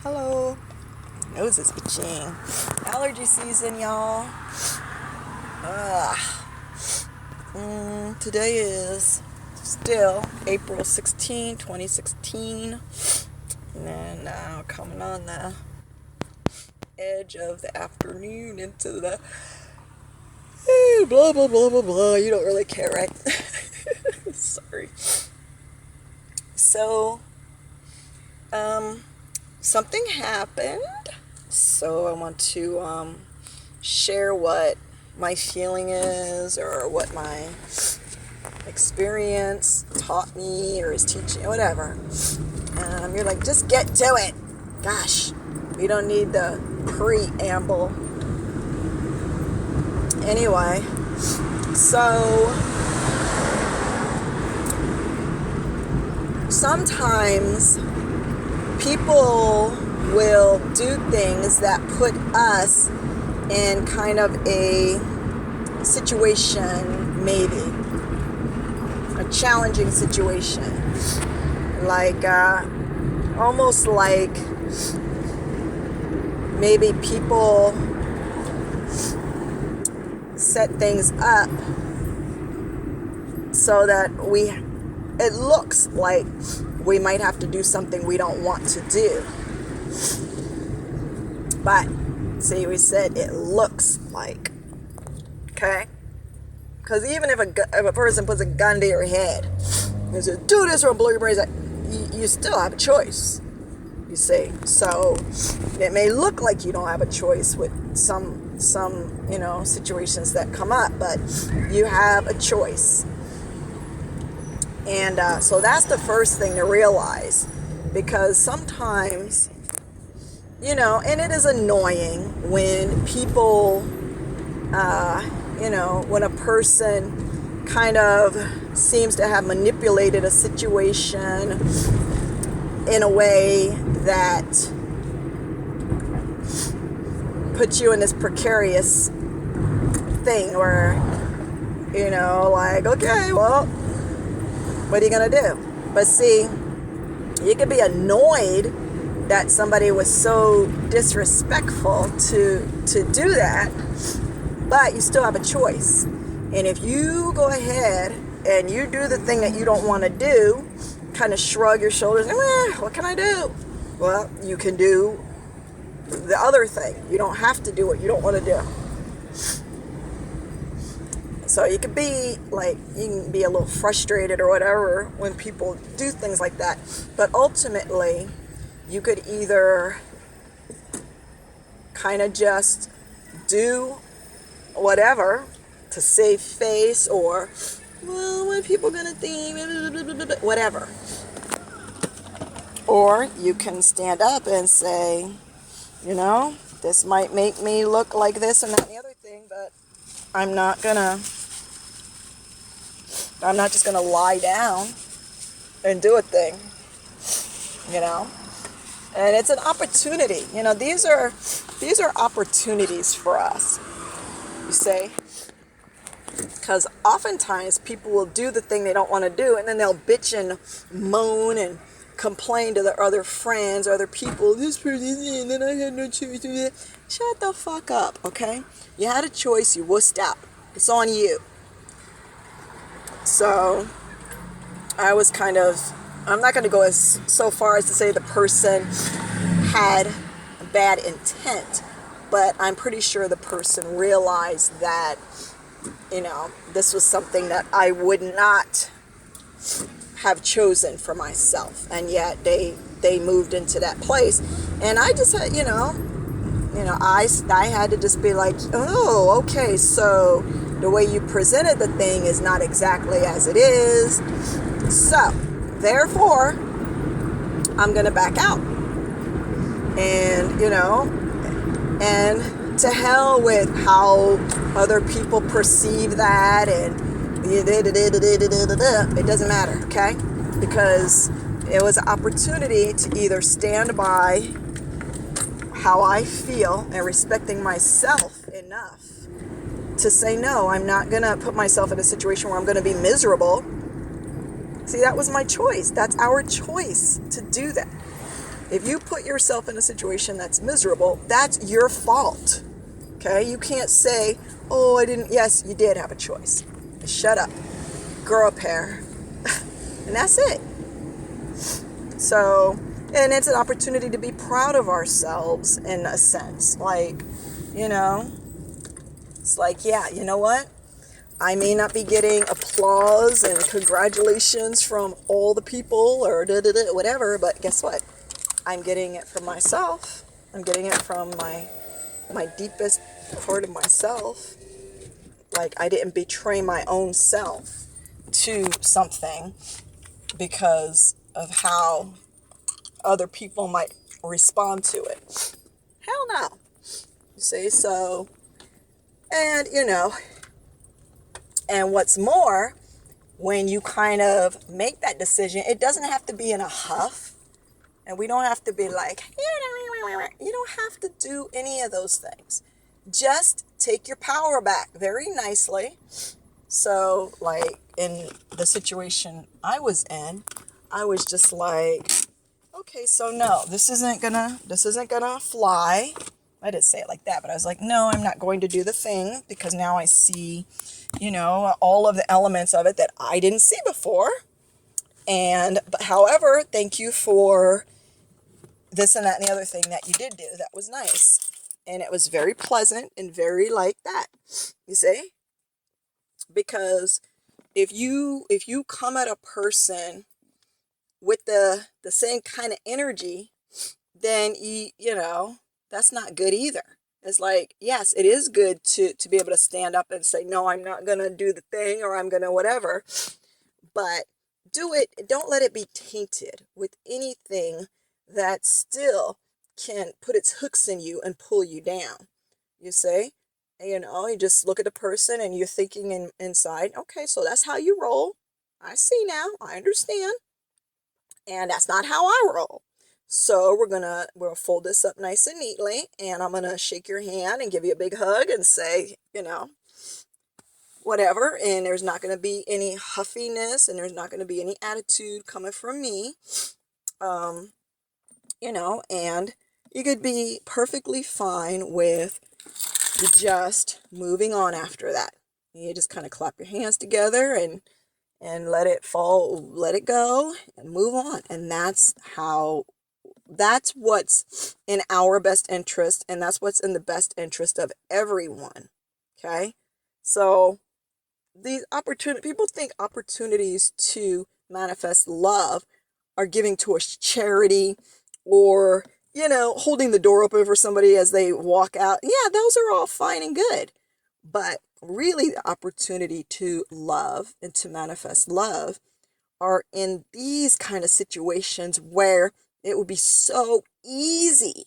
Hello. Nose is itching. Allergy season, y'all. Ugh. Today is still April 16, 2016. And now coming on the edge of the afternoon into the blah, blah, blah, blah, blah. You don't really care, right? Sorry. So, something happened, so I want to share what my feeling is, or what my experience taught me or is teaching, whatever. You're like, just get to it. Gosh, we don't need the preamble. Anyway, so sometimes people will do things that put us in kind of a situation, maybe a challenging situation, like almost like maybe people set things up so that it looks like we might have to do something we don't want to do. But, see, we said it looks like. Okay? Because even if a person puts a gun to your head and says, do this or blow your brains out, you still have a choice. You see? So, it may look like you don't have a choice with some situations that come up, but you have a choice. And so that's the first thing to realize, because sometimes, and it is annoying when people, when a person kind of seems to have manipulated a situation in a way that puts you in this precarious thing where, like, okay, well, what are you going to do? But see, you could be annoyed that somebody was so disrespectful to do that, but you still have a choice. And if you go ahead and you do the thing that you don't want to do, kind of shrug your shoulders, what can I do? Well, you can do the other thing. You don't have to do what you don't want to do. So you can be a little frustrated or whatever when people do things like that. But ultimately, you could either kind of just do whatever to save face, or, well, what are people going to think, whatever. Or you can stand up and say, this might make me look like this and that and the other thing, but I'm not just gonna lie down and do a thing, and it's an opportunity. These are opportunities for us, you see, because oftentimes people will do the thing they don't want to do, and then they'll bitch and moan and complain to their other friends or other people, this person, and then I had no choice to do that. Shut the fuck up, okay? You had a choice, you wussed out. It's on you. So, I was I'm not going to go so far as to say the person had bad intent, but I'm pretty sure the person realized that, this was something that I would not have chosen for myself, and yet they moved into that place, and I just had, I had to just be like, oh, okay, so the way you presented the thing is not exactly as it is, so therefore I'm gonna back out, and and to hell with how other people perceive that, and it doesn't matter, okay? Because it was an opportunity to either stand by how I feel and respecting myself enough to say, no, I'm not going to put myself in a situation where I'm going to be miserable. See, that was my choice. That's our choice to do that. If you put yourself in a situation that's miserable, that's your fault. Okay? You can't say, oh, I didn't. Yes, you did have a choice. Shut up. Grow a pair. And that's it. So, and it's an opportunity to be proud of ourselves in a sense. Like, you know, it's like, yeah, you know what? I may not be getting applause and congratulations from all the people or whatever, but guess what? I'm getting it from myself. I'm getting it from my deepest part of myself. Like, I didn't betray my own self to something because of how other people might respond to it. Hell no. You see, so, and you know, and what's more, when you kind of make that decision, it doesn't have to be in a huff, and we don't have to be like, you don't have to do any of those things. Just take your power back very nicely. So, like, in the situation I was in, I was just like, okay, so no, this isn't gonna fly. I didn't say it like that, but I was like, no, I'm not going to do the thing because now I see, you know, all of the elements of it that I didn't see before. And, but however, thank you for this and that and the other thing that you did do. That was nice. And it was very pleasant and very like that, you see? Because if you come at a person with the same kind of energy, then you know, that's not good either. It's like, yes, it is good to be able to stand up and say, no, I'm not going to do the thing, or I'm going to whatever. But do it. Don't let it be tainted with anything that still can put its hooks in you and pull you down. You see? You know, you just look at the person and you're thinking inside, okay, so that's how you roll. I see now. I understand. And that's not how I roll. So we'll fold this up nice and neatly, and I'm going to shake your hand and give you a big hug and say, you know, whatever. And there's not going to be any huffiness, and there's not going to be any attitude coming from me. You know, and you could be perfectly fine with just moving on after that. You just kind of clap your hands together and let it fall, let it go, and move on. And that's what's in our best interest, and that's what's in the best interest of everyone. Okay? So these people think opportunities to manifest love are giving to a charity, or, you know, holding the door open for somebody as they walk out. Yeah, those are all fine and good. But really, the opportunity to love and to manifest love are in these kind of situations where it would be so easy.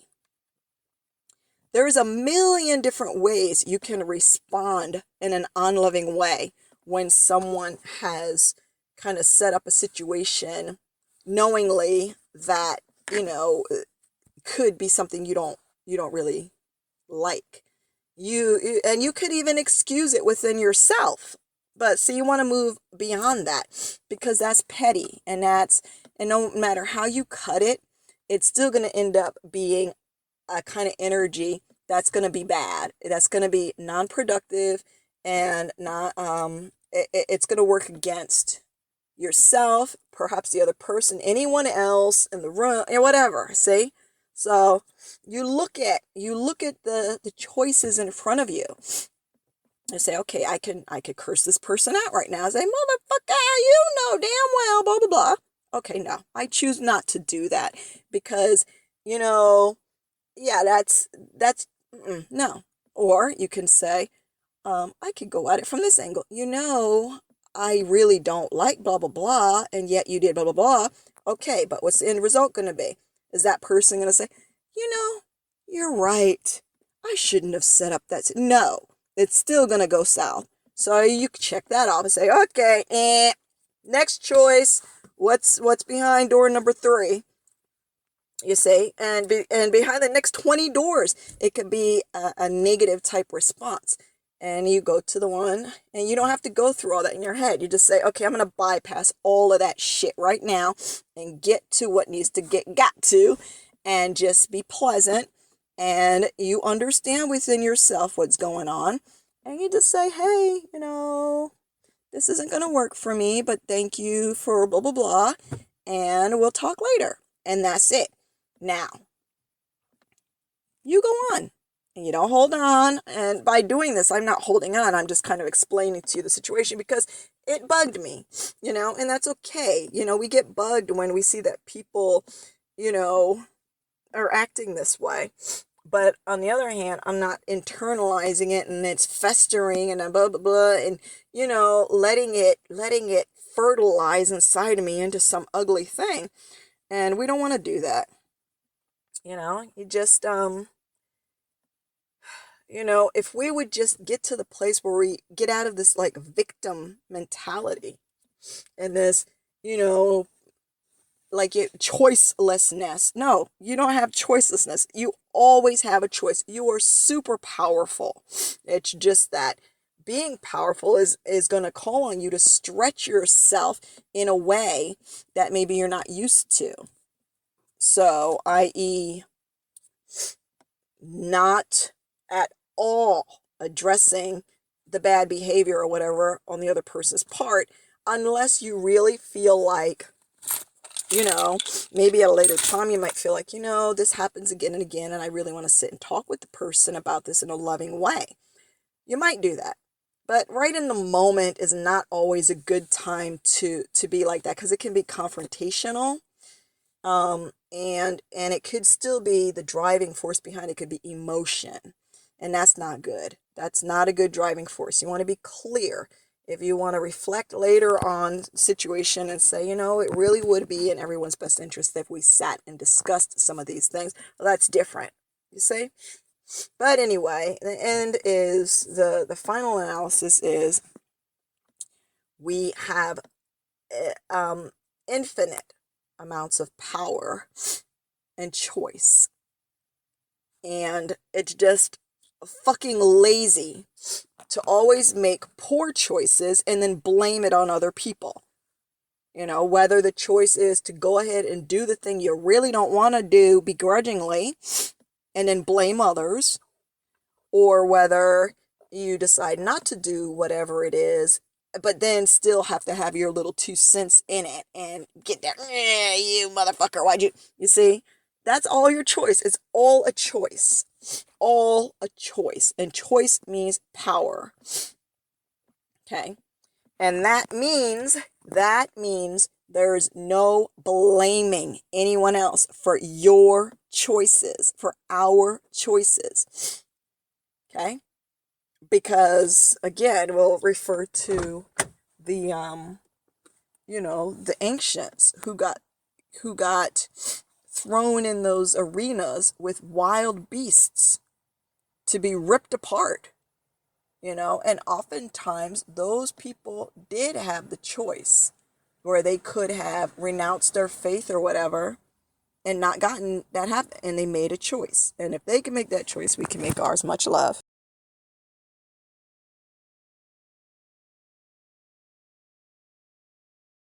There's a million different ways you can respond in an unloving way when someone has kind of set up a situation knowingly that, you know, could be something you don't really like. And you could even excuse it within yourself. But see, you want to move beyond that, because that's petty, and no matter how you cut it, it's still going to end up being a kind of energy that's going to be bad. That's going to be non-productive, and not it's going to work against yourself, perhaps the other person, anyone else in the room, or whatever. See? So you look at the choices in front of you and say, okay, I could curse this person out right now. I say, motherfucker, you know damn well, blah, blah, blah. Okay, no, I choose not to do that, because, you know, yeah, that's no. Or you can say, I could go at it from this angle. You know, I really don't like blah, blah, blah, and yet you did blah, blah, blah. Okay, but what's the end result going to be? Is that person going to say, you know, you're right, I shouldn't have set up that? No, it's still going to go south. So you check that off and say, okay, next choice. What's behind door number 3? You see, and behind the next 20 doors, it could be a negative type response. And you go to the one, and you don't have to go through all that in your head. You just say, okay, I'm going to bypass all of that shit right now and get to what needs to got to. and just be pleasant, and you understand within yourself what's going on, and you just say, hey, this isn't going to work for me, but thank you for blah, blah, blah, and we'll talk later. And that's it. Now, you go on. And you don't hold on. And by doing this, I'm not holding on. I'm just kind of explaining to you the situation because it bugged me, and that's okay. We get bugged when we see that people, are acting this way. But on the other hand, I'm not internalizing it and it's festering and blah, blah, blah. And, letting it fertilize inside of me into some ugly thing. And we don't want to do that. You just, if we would just get to the place where we get out of this like victim mentality and this, like choicelessness. No, you don't have choicelessness. You always have a choice. You are super powerful. It's just that being powerful is going to call on you to stretch yourself in a way that maybe you're not used to. So, i.e., not at all addressing the bad behavior or whatever on the other person's part, unless you really feel like, maybe at a later time you might feel like, this happens again and again, and I really want to sit and talk with the person about this in a loving way. You might do that. But right in the moment is not always a good time to be like that, because it can be confrontational. And it could still be the driving force behind it could be emotion. And that's not good. That's not a good driving force. You want to be clear. If you want to reflect later on situation and say, it really would be in everyone's best interest if we sat and discussed some of these things. Well, that's different. You see? But anyway, the end is, the final analysis is we have infinite amounts of power and choice. And it's just fucking lazy to always make poor choices and then blame it on other people. Whether the choice is to go ahead and do the thing you really don't want to do begrudgingly and then blame others, or whether you decide not to do whatever it is, but then still have to have your little 2 cents in it and get that, you motherfucker, why'd you see? That's all your choice. It's all a choice. All a choice. And choice means power. Okay? And that means there's no blaming anyone else for your choices, for our choices. Okay? Because, again, we'll refer to the, the ancients who got thrown in those arenas with wild beasts to be ripped apart, and oftentimes those people did have the choice where they could have renounced their faith or whatever and not gotten that happen, and they made a choice. And if they can make that choice, we can make ours. Much love.